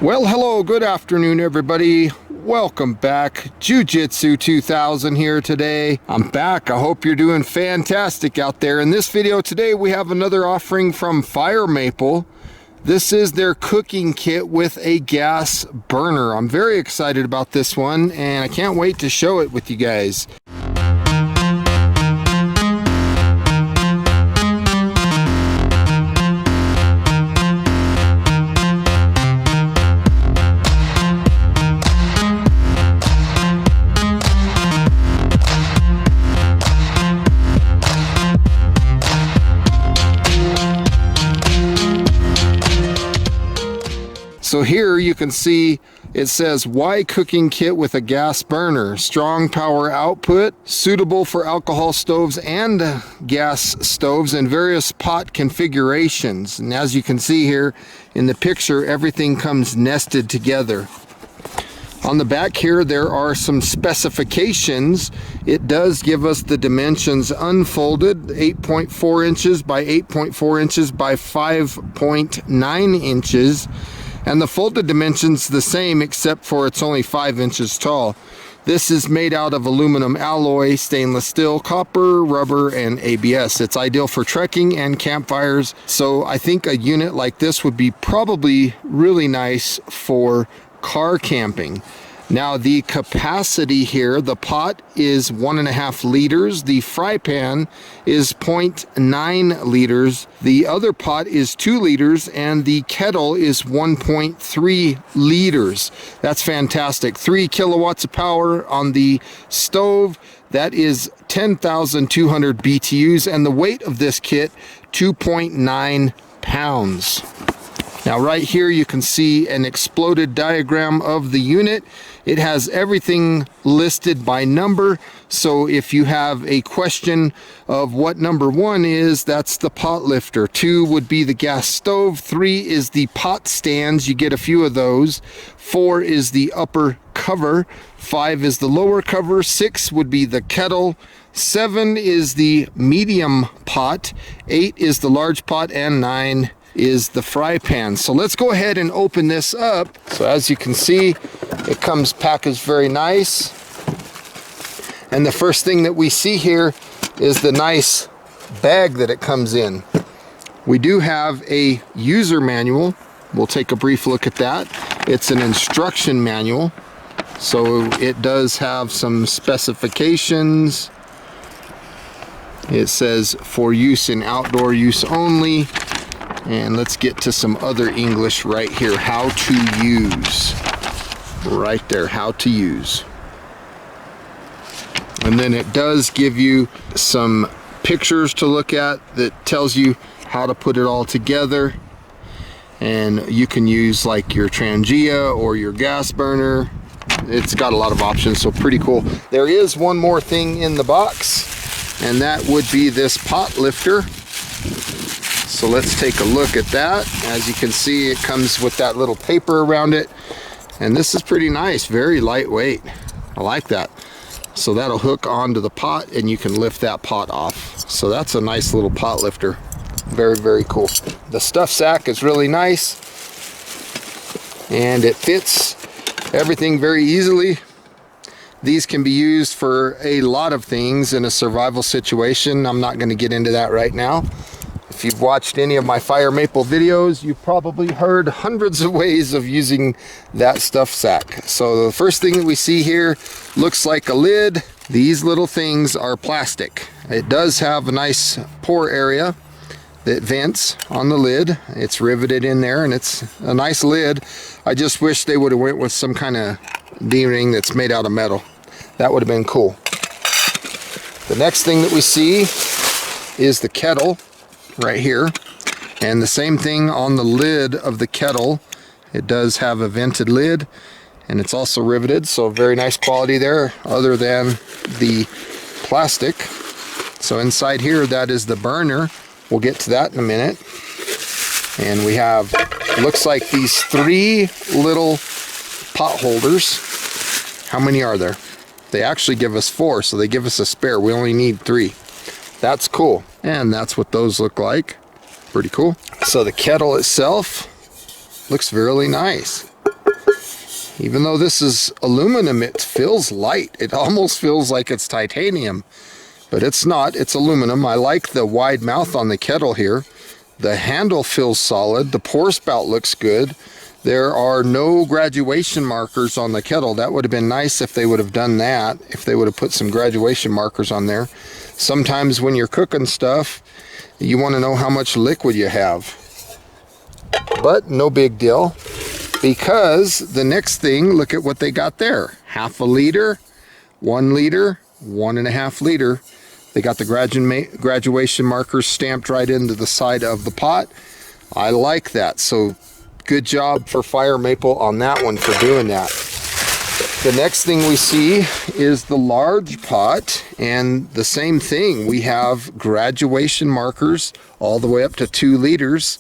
Well, hello, good afternoon, everybody. Welcome back. Jiu-Jitsu 2000 here today. I'm back. I hope you're doing fantastic out there. In this video today, we have another offering from Fire Maple. This is their cooking kit with a gas burner. I'm very excited about this one, and I can't wait to show it with you guys. So here you can see it says, why cooking kit with a gas burner? Strong power output, suitable for alcohol stoves and gas stoves and various pot configurations. And as you can see here in the picture, everything comes nested together. On the back here, there are some specifications. It does give us the dimensions unfolded, 8.4 inches by 8.4 inches by 5.9 inches. And the folded dimensions the same, except for it's only 5 inches tall. This is made out of aluminum alloy, stainless steel, copper, rubber, and ABS. It's ideal for trekking and campfires. So I think a unit like this would be probably really nice for car camping. Now the capacity here, the pot is 1.5 liters, the fry pan is 0.9 liters, the other pot is 2 liters, and the kettle is 1.3 liters. That's fantastic. 3 kilowatts of power on the stove. That is 10,200 BTUs, and the weight of this kit, 2.9 pounds. Now right here you can see an exploded diagram of the unit. It has everything listed by number, so if you have a question of what number 1 is, that's the pot lifter. 2 would be the gas stove. 3 is the pot stands, you get a few of those. 4 is the upper cover. 5 is the lower cover. 6 would be the kettle. 7 is the medium pot. 8 is the large pot, and 9 is the fry pan. So let's go ahead and open this up. So as you can see, it comes packaged very nice. And the first thing that we see here is the nice bag that it comes in. We do have a user manual. We'll take a brief look at that. It's an instruction manual. So it does have some specifications. It says for use in outdoor use only. And let's get to some other English right here. How to use. Right there, how to use. And then it does give you some pictures to look at that tells you how to put it all together. And you can use like your Trangia or your gas burner. It's got a lot of options, so pretty cool. There is one more thing in the box, and that would be this pot lifter. So let's take a look at that. As you can see, it comes with that little paper around it. And this is pretty nice, very lightweight. I like that. So that'll hook onto the pot and you can lift that pot off. So that's a nice little pot lifter. Very, very cool. The stuff sack is really nice. And it fits everything very easily. These can be used for a lot of things in a survival situation. I'm not going to get into that right now. If you've watched any of my Fire Maple videos, you've probably heard hundreds of ways of using that stuff sack. So the first thing that we see here looks like a lid. These little things are plastic. It does have a nice pour area that vents on the lid. It's riveted in there and it's a nice lid. I just wish they would have went with some kind of D-ring that's made out of metal. That would have been cool. The next thing that we see is the kettle. Right here, and the same thing on the lid of the kettle. It does have a vented lid and it's also riveted, so very nice quality there other than the plastic. So inside here, that is the burner. We'll get to that in a minute. And we have, looks like these 3 little pot holders. How many are there? They actually give us 4, so they give us a spare. We only need 3. That's cool. And that's what those look like. Pretty cool. So the kettle itself looks really nice. Even though this is aluminum, it feels light. It almost feels like it's titanium, but it's not. It's aluminum. I like the wide mouth on the kettle here. The handle feels solid. The pour spout looks good. There are no graduation markers on the kettle. That would have been nice if they would have done that, if they would have put some graduation markers on there. Sometimes when you're cooking stuff, you want to know how much liquid you have. But no big deal, because the next thing, look at what they got there. 1/2 liter, 1 liter, 1.5 liter. They got the graduation markers stamped right into the side of the pot. I like that. So good job for Fire Maple on that one for doing that. The next thing we see is the large pot, and the same thing. We have graduation markers all the way up to 2 liters.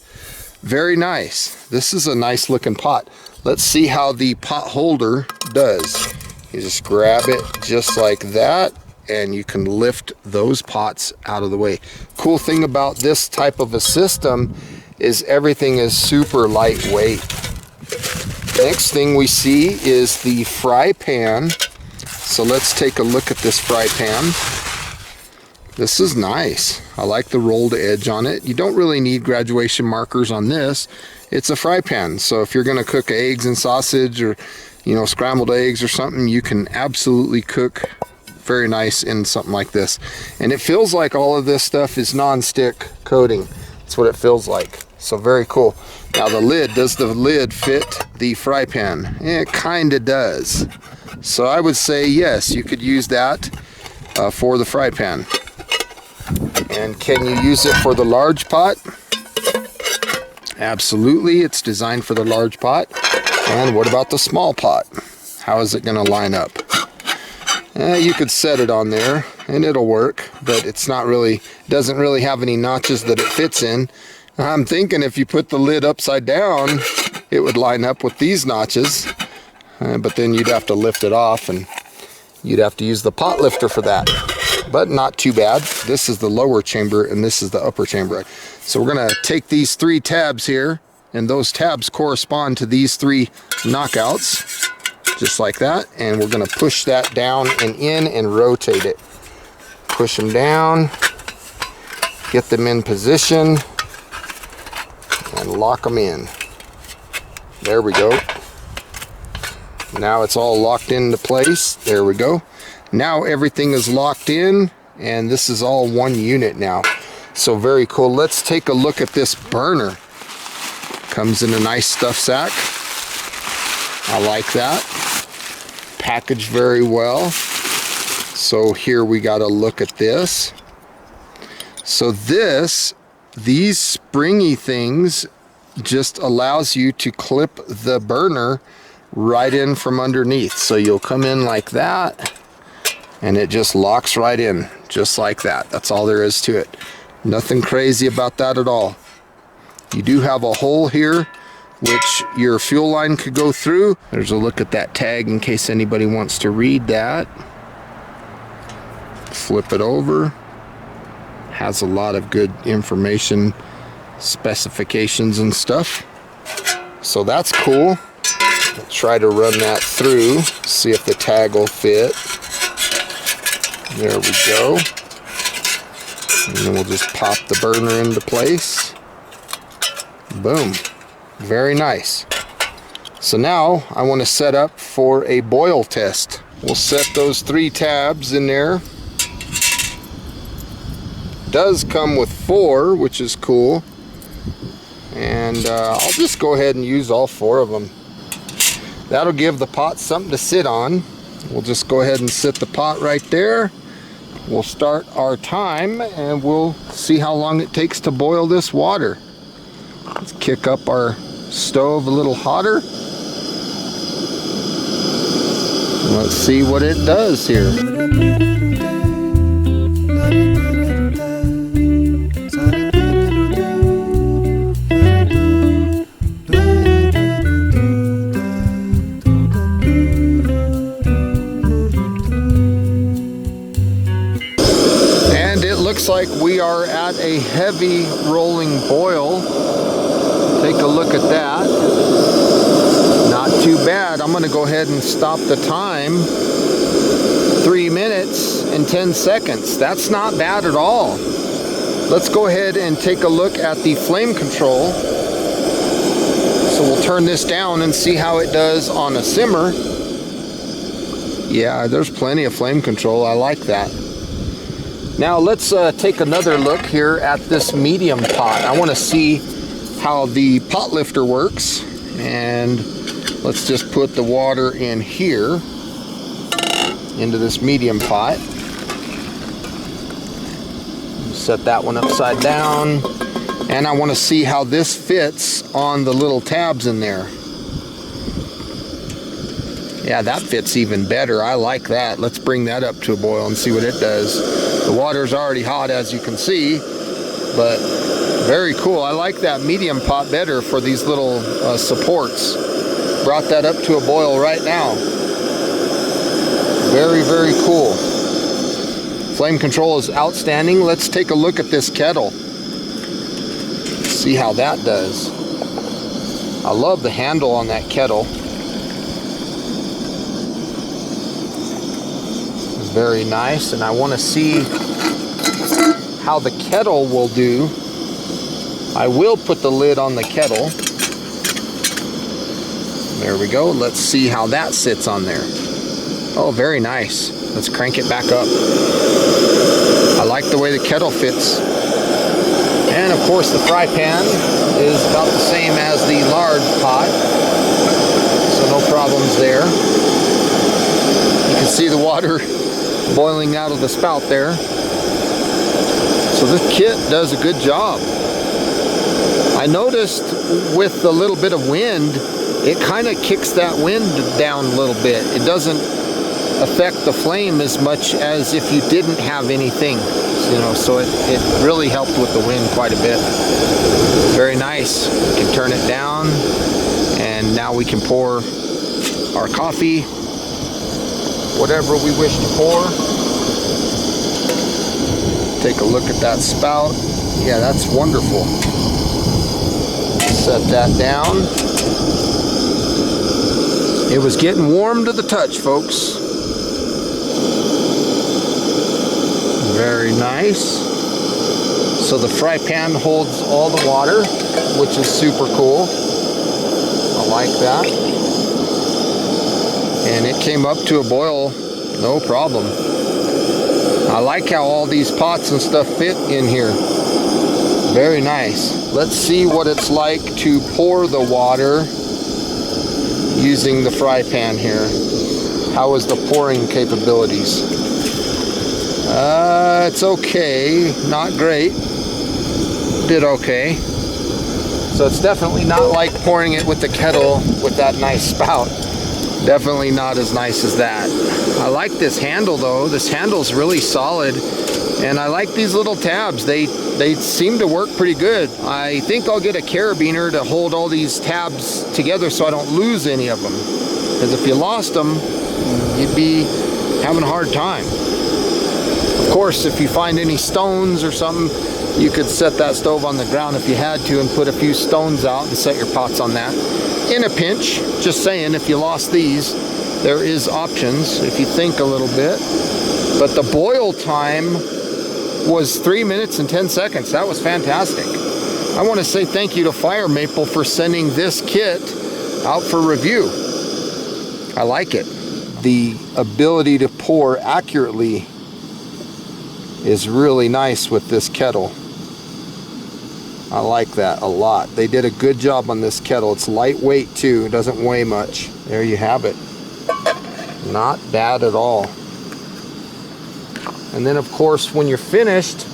Very nice. This is a nice looking pot. Let's see how the pot holder does. You just grab it just like that, and you can lift those pots out of the way. Cool thing about this type of a system is everything is super lightweight. Next thing we see is the fry pan. So let's take a look at this fry pan. This is nice. I like the rolled edge on it. You don't really need graduation markers on this. It's a fry pan. So if you're gonna cook eggs and sausage, or scrambled eggs or something, you can absolutely cook very nice in something like this. And it feels like all of this stuff is non-stick coating. That's what it feels like. So very cool. Now the lid, does the lid fit the fry pan? It kind of does. So I would say yes, you could use that for the fry pan. And can you use it for the large pot? Absolutely, it's designed for the large pot. And what about the small pot? How is it going to line up? You could set it on there and it'll work, but it's not really, doesn't really have any notches that it fits in. I'm thinking if you put the lid upside down, it would line up with these notches, but then you'd have to lift it off and you'd have to use the pot lifter for that. But not too bad. This is the lower chamber and this is the upper chamber. So we're gonna take these 3 tabs here, and those tabs correspond to these 3 knockouts, just like that. And we're gonna push that down and in and rotate it. Push them down, get them in position, and lock them in. There we go. Now it's all locked into place. There we go. Now everything is locked in, and this is all one unit now. So very cool. Let's take a look at this burner. Comes in a nice stuff sack. I like that. Packaged very well. So here we got to look at this. So these springy things just allows you to clip the burner right in from underneath. So you'll come in like that, and it just locks right in, just like that. That's all there is to it. Nothing crazy about that at all. You do have a hole here, which your fuel line could go through. There's a look at that tag in case anybody wants to read that. Flip it over. Has a lot of good information, specifications and stuff. So that's cool. I'll try to run that through, see if the tag will fit. There we go. And then we'll just pop the burner into place. Boom. Very nice. So now I want to set up for a boil test. We'll set those 3 tabs in there. Does come with 4, which is cool. And I'll just go ahead and use all 4 of them. That'll give the pot something to sit on. We'll just go ahead and sit the pot right there. We'll start our time and we'll see how long it takes to boil this water. Let's kick up our stove a little hotter. Let's see what it does here. Looks like we are at a heavy rolling boil. Take a look at that. Not too bad. I'm going to go ahead and stop the time. 3 minutes and 10 seconds. That's not bad at all. Let's go ahead and take a look at the flame control. So we'll turn this down and see how it does on a simmer. Yeah, there's plenty of flame control. I like that. Now let's take another look here at this medium pot. I want to see how the pot lifter works. And let's just put the water in here into this medium pot. Set that one upside down. And I want to see how this fits on the little tabs in there. Yeah, that fits even better. I like that. Let's bring that up to a boil and see what it does. The water's already hot, as you can see, but very cool. I like that medium pot better for these little supports. Brought that up to a boil right now. Very, very cool. Flame control is outstanding. Let's take a look at this kettle. See how that does. I love the handle on that kettle. Very nice, and I want to see how the kettle will do. I will put the lid on the kettle. There we go. Let's see how that sits on there. Oh, very nice. Let's crank it back up. I like the way the kettle fits. And of course the fry pan is about the same as the large pot, so no problems there. You can see the water boiling out of the spout there. So this kit does a good job. I noticed with a little bit of wind, it kind of kicks that wind down a little bit. It doesn't affect the flame as much as if you didn't have anything, you know, so it really helped with the wind quite a bit. Very nice. We can turn it down, and now we can pour our coffee, whatever we wish to pour. Take a look at that spout. Yeah, that's wonderful. Set that down. It was getting warm to the touch, folks. Very nice. So the fry pan holds all the water, which is super cool. I like that. And it came up to a boil, no problem. I like how all these pots and stuff fit in here. Very nice. Let's see what it's like to pour the water using the fry pan here. How is the pouring capabilities? It's okay, not great. Did okay. So it's definitely not like pouring it with the kettle with that nice spout. Definitely not as nice as that. I like this handle though. This handle's really solid, and I like these little tabs. They seem to work pretty good. I think I'll get a carabiner to hold all these tabs together so I don't lose any of them. Because if you lost them, you'd be having a hard time. Of course, if you find any stones or something, you could set that stove on the ground if you had to and put a few stones out and set your pots on that. In a pinch, just saying, if you lost these, there is options if you think a little bit. But the boil time was 3 minutes and 10 seconds. That was fantastic. I want to say thank you to Fire Maple for sending this kit out for review. I like it. The ability to pour accurately is really nice with this kettle. I like that a lot. They did a good job on this kettle. It's lightweight too. It doesn't weigh much. There you have it. Not bad at all. And then of course when you're finished,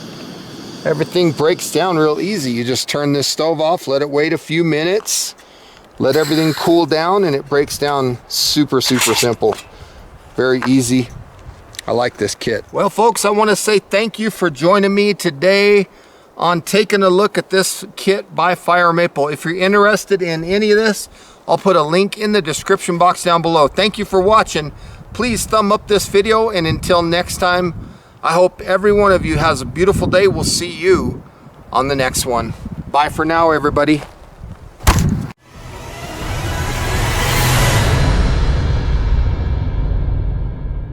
everything breaks down real easy. You just turn this stove off, let it wait a few minutes, let everything cool down, and it breaks down super simple. Very easy. I like this kit. Well folks, I want to say thank you for joining me today on taking a look at this kit by Fire Maple. If you're interested in any of this, I'll put a link in the description box down below. Thank you for watching. Please thumb up this video, and until next time, I hope every one of you has a beautiful day. We'll see you on the next one. Bye for now, everybody.